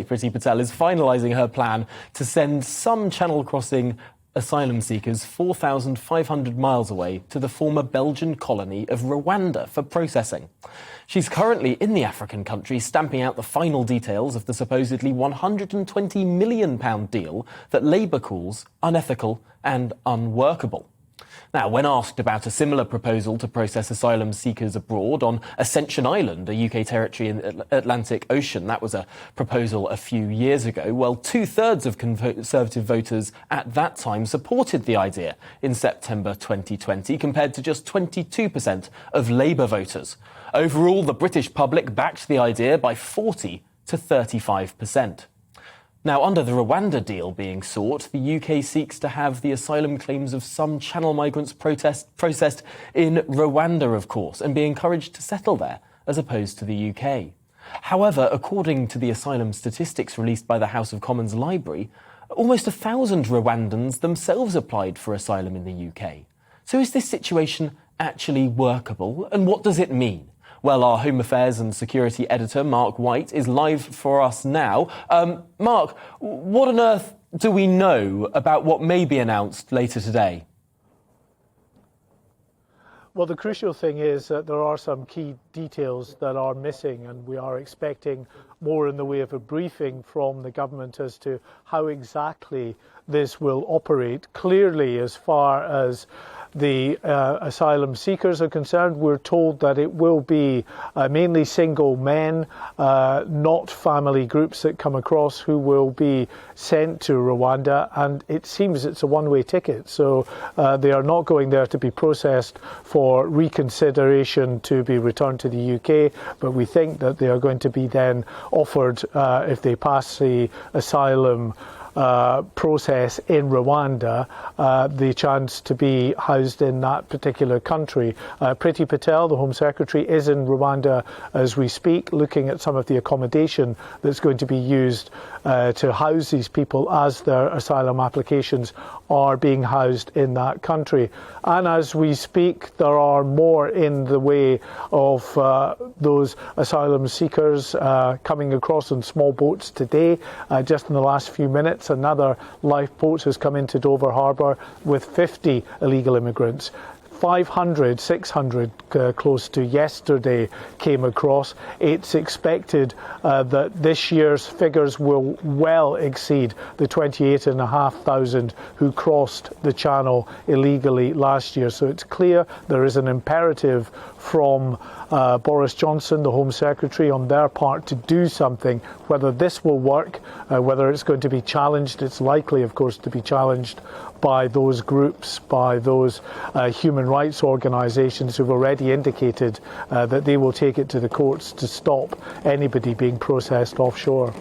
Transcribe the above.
Priti Patel is finalising her plan to send some channel-crossing asylum seekers 4,500 miles away to the former Belgian colony of Rwanda for processing. She's currently in the African country stamping out the final details of the supposedly £120 million deal that Labour calls unethical and unworkable. Now, when asked about a similar proposal to process asylum seekers abroad on Ascension Island, a UK territory in the Atlantic Ocean, that was a proposal a few years ago, well, two-thirds of Conservative voters at that time supported the idea in September 2020, compared to just 22% of Labour voters. Overall, the British public backed the idea by 40 to 35%. Now, under the Rwanda deal being sought, the UK seeks to have the asylum claims of some channel migrants processed in Rwanda, of course, and be encouraged to settle there, as opposed to the UK. However, according to the asylum statistics released by the House of Commons Library, almost 1,000 Rwandans themselves applied for asylum in the UK. So is this situation actually workable, and what does it mean? Well, our Home Affairs and Security editor, Mark White, is live for us now. Mark, what on earth do we know about what may be announced later today? Well, the crucial thing is that there are some key details that are missing, and we are expecting more in the way of a briefing from the government as to how exactly this will operate. Clearly, as far as the asylum seekers are concerned, we're told that it will be mainly single men, not family groups that come across, who will be sent to Rwanda, and it seems it's a one-way ticket. So they are not going there to be processed for reconsideration to be returned to the UK, but we think that they are going to be then offered, if they pass the asylum process in Rwanda, the chance to be housed in that particular country. Priti Patel, the Home Secretary, is in Rwanda as we speak, looking at some of the accommodation that's going to be used to house these people as their asylum applications are being housed in that country. And as we speak, there are more in the way of those asylum seekers coming across in small boats today. Just in the last few minutes, another lifeboat has come into Dover Harbour with 50 illegal immigrants. 500, 600 close to yesterday came across. It's expected that this year's figures will well exceed the 28,500 who crossed the channel illegally last year. So it's clear there is an imperative from Boris Johnson, the Home Secretary, on their part to do something. Whether this will work, whether it's going to be challenged, it's likely, of course, to be challenged by those groups, by those human rights organisations who've already indicated that they will take it to the courts to stop anybody being processed offshore.